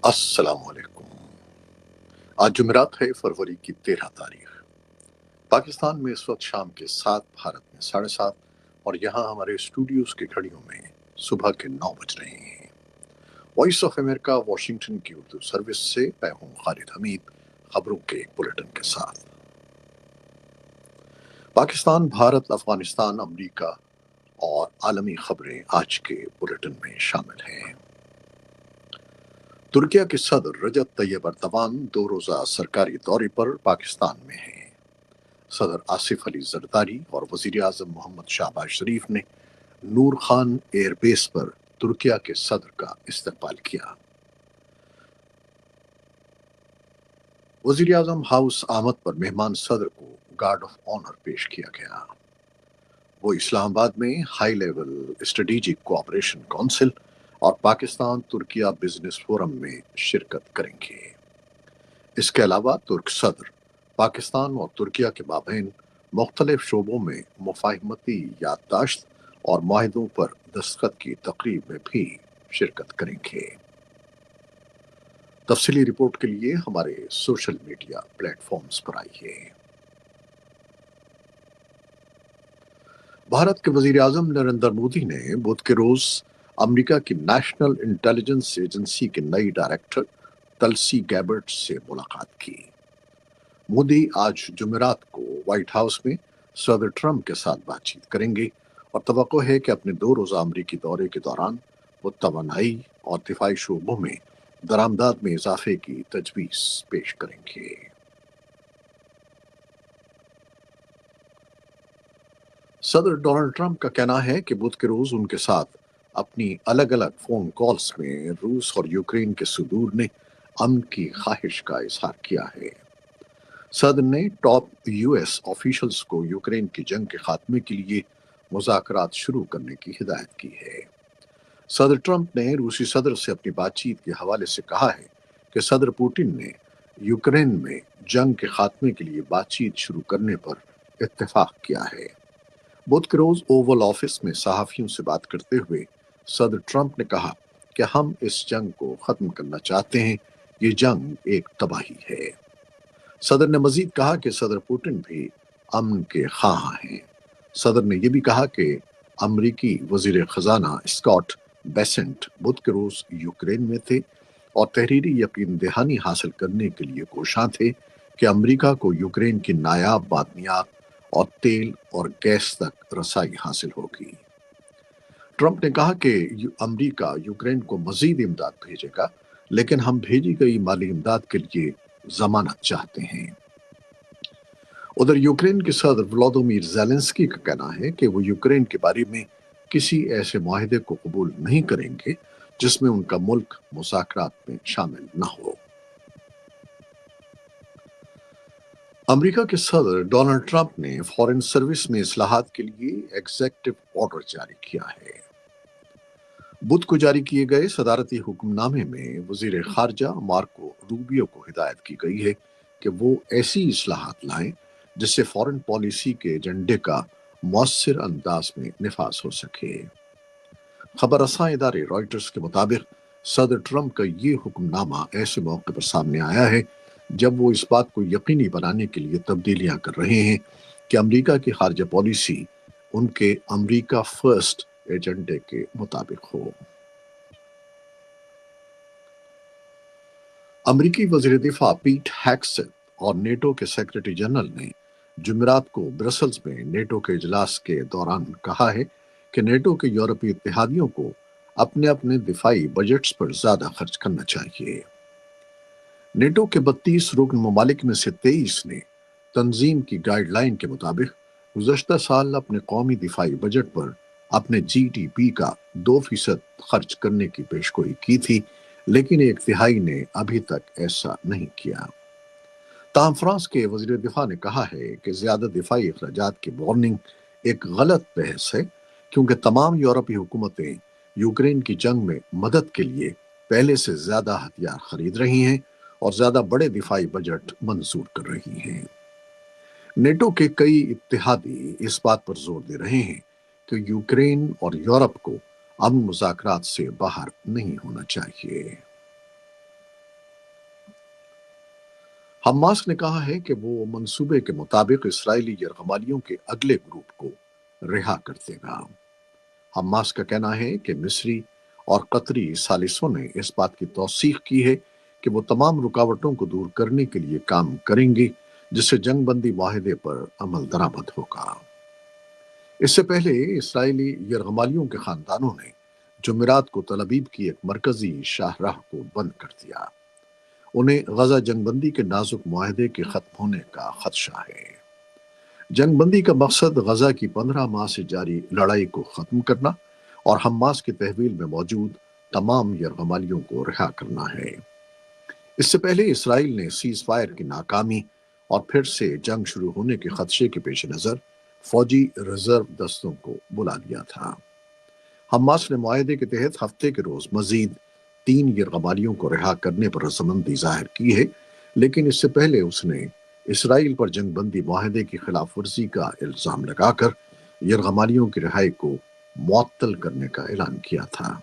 السلام علیکم۔ آج جمعرات ہے، فروری کی 13 تاریخ۔ پاکستان میں اس وقت شام کے 7، بھارت میں 7:30 اور یہاں ہمارے اسٹوڈیوز کی گھڑیوں میں صبح کے 9 بج رہے ہیں۔ وائس آف امریکہ واشنگٹن کی اردو سروس سے میں ہوں خالد حمید، خبروں کے ایک بلیٹن کے ساتھ۔ پاکستان، بھارت، افغانستان، امریکہ اور عالمی خبریں آج کے بلیٹن میں شامل ہیں۔ ترکیہ کے صدر رجب طیب ایردوان 2 روزہ سرکاری دورے پر پاکستان میں ہیں۔ صدر آصف علی زرداری اور وزیر اعظم محمد شہباز شریف نے نور خان ایئر بیس پر ترکیہ کے صدر کا استقبال کیا۔ وزیر اعظم ہاؤس آمد پر مہمان صدر کو گارڈ آف آنر پیش کیا گیا۔ وہ اسلام آباد میں high level strategic cooperation council اور پاکستان ترکیہ بزنس فورم میں شرکت کریں گے۔ اس کے علاوہ ترک صدر پاکستان اور ترکیہ کے مابین مختلف شعبوں میں مفاہمتی یادداشت اور معاہدوں پر دستخط کی تقریب میں بھی شرکت کریں گے۔ تفصیلی رپورٹ کے لیے ہمارے سوشل میڈیا پلیٹ فارمز پر آئیے۔ بھارت کے وزیر اعظم نریندر مودی نے بدھ کے روز امریکہ کی نیشنل انٹیلیجنس ایجنسی کے نئی ڈائریکٹر تلسی گیبرٹ سے ملاقات کی۔ مودی آج جمعرات کو وائٹ ہاؤس میں صدر ٹرمپ کے ساتھ بات چیت کریں گے اور توقع ہے کہ اپنے 2 روزہ امریکی دورے کے دوران وہ توانائی اور دفاعی شعبوں میں درآمدات میں اضافے کی تجویز پیش کریں گے۔ صدر ڈونلڈ ٹرمپ کا کہنا ہے کہ بدھ کے روز ان کے ساتھ اپنی الگ الگ فون کالز میں روس اور یوکرین کے صدور نے امن کی خواہش کا اظہار کیا ہے۔ صدر نے ٹاپ یو ایس آفیشلز کو یوکرین کی جنگ کے خاتمے کے لیے مذاکرات شروع کرنے کی ہدایت کی ہے۔ صدر ٹرمپ نے روسی صدر سے اپنی بات چیت کے حوالے سے کہا ہے کہ صدر پوٹن نے یوکرین میں جنگ کے خاتمے کے لیے بات چیت شروع کرنے پر اتفاق کیا ہے۔ بدھ کے روز اوول آفس میں صحافیوں سے بات کرتے ہوئے صدر ٹرمپ نے کہا کہ ہم اس جنگ کو ختم کرنا چاہتے ہیں، یہ جنگ ایک تباہی ہے۔ صدر نے مزید کہا کہ صدر پوٹن بھی امن کے خواہاں ہیں۔ صدر نے یہ بھی کہا کہ امریکی وزیر خزانہ اسکاٹ بیسنٹ بدھ کے روز یوکرین میں تھے اور تحریری یقین دہانی حاصل کرنے کے لیے کوشاں تھے کہ امریکہ کو یوکرین کی نایاب معدنیات اور تیل اور گیس تک رسائی حاصل ہوگی۔ ٹرمپ نے کہا کہ امریکہ یوکرین کو مزید امداد بھیجے گا، لیکن ہم بھیجی گئی مالی امداد کے لیے ضمانت چاہتے ہیں۔ ادھر یوکرین کے صدر ولادیمیر زیلنسکی کا کہنا ہے کہ وہ یوکرین کے بارے میں کسی ایسے معاہدے کو قبول نہیں کریں گے جس میں ان کا ملک مذاکرات میں شامل نہ ہو۔ امریکہ کے صدر ڈونلڈ ٹرمپ نے فارن سروس میں اصلاحات کے لیے ایگزیکٹو آرڈر جاری کیا ہے۔ بدھ کو جاری کیے گئے صدارتی حکم نامے میں وزیر خارجہ مارکو روبیو کو ہدایت کی گئی ہے کہ وہ ایسی اصلاحات لائیں جس سے فارن پالیسی کے ایجنڈے کا مؤثر انداز میں نفاذ ہو سکے۔ خبر رساں ادارے رائٹرز کے مطابق صدر ٹرمپ کا یہ حکم نامہ ایسے موقع پر سامنے آیا ہے جب وہ اس بات کو یقینی بنانے کے لیے تبدیلیاں کر رہے ہیں کہ امریکہ کی خارجہ پالیسی ان کے امریکہ فرسٹ ایجنڈے کے مطابق ہو۔ امریکی وزیر دفاع پیٹ ہیگسیت اور نیٹو کے سیکرٹری جنرل نے جمعرات کو برسلز میں نیٹو کے اجلاس کے دوران کہا ہے کہ نیٹو کے یورپی اتحادیوں کو اپنے اپنے دفاعی بجٹس پر زیادہ خرچ کرنا چاہیے۔ نیٹو کے 32 رکن ممالک میں سے 23 نے تنظیم کی گائیڈ لائن کے مطابق گزشتہ سال اپنے قومی دفاعی بجٹ پر اپنے جی ڈی پی کا 2% خرچ کرنے کی پیشگوئی کی تھی، لیکن 1/3 نے ابھی تک ایسا نہیں کیا۔ تاہم فرانس کے وزیر دفاع نے کہا ہے کہ زیادہ دفاعی اخراجات کی وارننگ ایک غلط بحث ہے، کیونکہ تمام یورپی حکومتیں یوکرین کی جنگ میں مدد کے لیے پہلے سے زیادہ ہتھیار خرید رہی ہیں اور زیادہ بڑے دفاعی بجٹ منظور کر رہی ہیں۔ نیٹو کے کئی اتحادی اس بات پر زور دے رہے ہیں کہ یوکرین اور یورپ کو امن مذاکرات سے باہر نہیں ہونا چاہیے۔ حماس نے کہا ہے کہ وہ منصوبے کے مطابق اسرائیلی یرغمالیوں کے اگلے گروپ کو رہا کر دے گا۔ حماس کا کہنا ہے کہ مصری اور قطری ثالثوں نے اس بات کی توثیق کی ہے کہ وہ تمام رکاوٹوں کو دور کرنے کے لیے کام کریں گے، جس سے جنگ بندی معاہدے پر عمل درآمد ہوگا۔ اس سے پہلے اسرائیلی یرغمالیوں کے خاندانوں نے جمعرات کو تل ابیب کی ایک مرکزی شاہراہ کو بند کر دیا۔ انہیں غزہ جنگ بندی کے نازک معاہدے کے ختم ہونے کا خدشہ ہے۔ جنگ بندی کا مقصد غزہ کی 15 ماہ سے جاری لڑائی کو ختم کرنا اور حماس کی تحویل میں موجود تمام یرغمالیوں کو رہا کرنا ہے۔ اس سے پہلے اسرائیل نے سیز فائر کی ناکامی اور پھر سے جنگ شروع ہونے کے خدشے کے پیش نظر فوجی ریزرو دستوں کو بلا لیا تھا۔ حماس نے معاہدے کے تحت ہفتے کے روز مزید 3 یرغمالیوں کو رہا کرنے پر رضامندی ظاہر کی ہے، لیکن اس سے پہلے اس نے اسرائیل پر جنگ بندی معاہدے کی خلاف ورزی کا الزام لگا کر یرغمالیوں کی رہائی کو معطل کرنے کا اعلان کیا تھا۔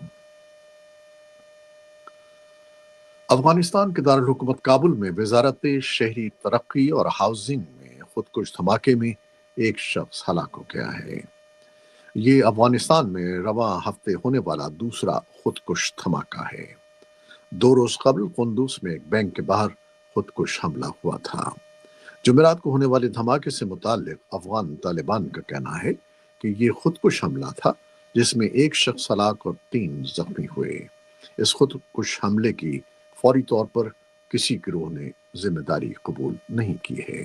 افغانستان کے دارالحکومت کابل میں وزارت شہری ترقی اور ہاؤسنگ میں خودکش دھماکے میں ایک شخص ہلاک ہو گیا ہے۔ یہ افغانستان میں رواں ہفتے ہونے والا دوسرا خودکش دھماکہ ہے۔ 2 روز قبل قندوز میں ایک بینک کے باہر خودکش حملہ ہوا تھا۔ جمعرات کو ہونے والے دھماکے سے متعلق افغان طالبان کا کہنا ہے کہ یہ خودکش حملہ تھا، جس میں ایک شخص ہلاک اور 3 زخمی ہوئے۔ اس خودکش حملے کی فوری طور پر کسی گروہ نے ذمہ داری قبول نہیں کی ہے۔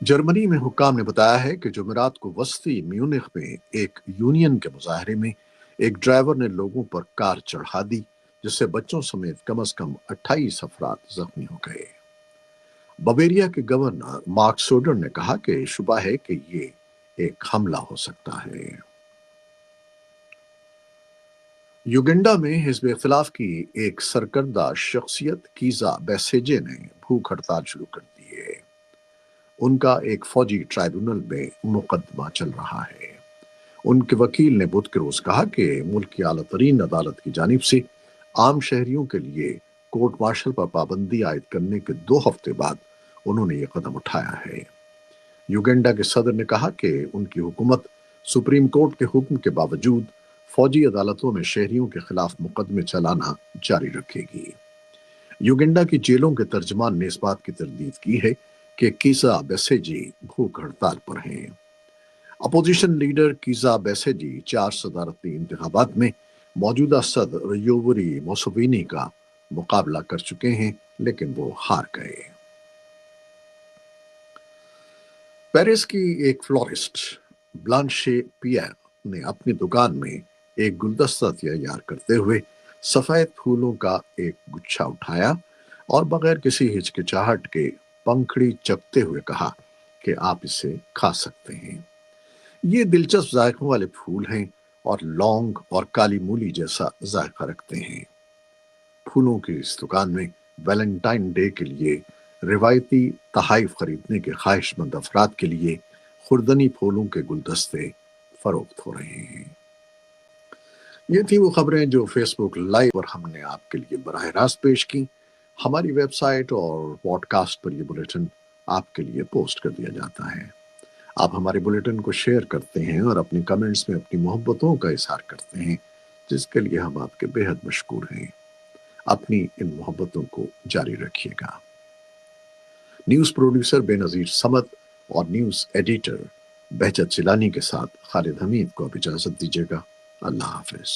جرمنی میں حکام نے بتایا ہے کہ جمعرات کو وسطی میونخ میں ایک یونین کے مظاہرے میں ایک ڈرائیور نے لوگوں پر کار چڑھا دی، جس سے بچوں سمیت کم از کم 28 افراد زخمی ہو گئے۔ بویریا کے گورنر مارک سوڈر نے کہا کہ شبہ ہے کہ یہ ایک حملہ ہو سکتا ہے۔ یوگنڈا میں حزب اختلاف کی ایک سرکردہ شخصیت کیزا بیسیجے نے بھوک ہڑتال شروع کر دی ہے۔ ان کا ایک فوجی ٹرائبیونل میں مقدمہ چل رہا ہے۔ ان کے وکیل نے بدھ کے روز کہا کہ ملک کی اعلیٰ ترین عدالت کی جانب سے عام شہریوں کے لیے کورٹ مارشل پر پابندی عائد کرنے کے 2 ہفتے بعد انہوں نے یہ قدم اٹھایا ہے۔ یوگنڈا کے صدر نے کہا کہ ان کی حکومت سپریم کورٹ کے حکم کے باوجود فوجی عدالتوں میں شہریوں کے خلاف مقدمے چلانا جاری رکھے گی۔ یوگنڈا کی جیلوں کے ترجمان نے اس بات کی تردید کی ہے کہ کیزا بیسیجی بھوک ہڑتال پر ہیں۔ اپوزیشن لیڈر کیزا بیسیجی 4 صدارتی انتخابات میں موجودہ صدر یووری موسوینی کا مقابلہ کر چکے ہیں، لیکن وہ ہار گئے۔ پیرس کی ایک فلورسٹ بلانشے پیئر نے اپنی دکان میں ایک گلدستہ تیار کرتے ہوئے سفید پھولوں کا ایک گچھا اٹھایا اور بغیر کسی ہچکچاہٹ کے پنکھڑی چکتے ہوئے کہا کہ آپ اسے کھا سکتے ہیں۔ یہ دلچسپ ذائقوں والے پھول ہیں اور لونگ اور کالی مولی جیسا ذائقہ رکھتے ہیں۔ پھولوں کی اس دکان میں ویلنٹائن ڈے کے لیے روایتی تحائف خریدنے کے خواہش مند افراد کے لیے خوردنی پھولوں کے گلدستے فروخت ہو رہے ہیں۔ یہ تھی وہ خبریں جو فیس بک لائیو پر ہم نے آپ کے لیے براہ راست پیش کی۔ ہماری ویب سائٹ اور پوڈ کاسٹ پر یہ بلیٹن آپ کے لیے پوسٹ کر دیا جاتا ہے۔ آپ ہمارے بلیٹن کو شیئر کرتے ہیں اور اپنے کمنٹس میں اپنی محبتوں کا اظہار کرتے ہیں، جس کے لیے ہم آپ کے بے حد مشکور ہیں۔ اپنی ان محبتوں کو جاری رکھیے گا۔ نیوز پروڈیوسر بے نظیر صمد اور نیوز ایڈیٹر بہجت چیلانی کے ساتھ خالد حمید کو اب اجازت دیجیے گا۔ اللہ حافظ۔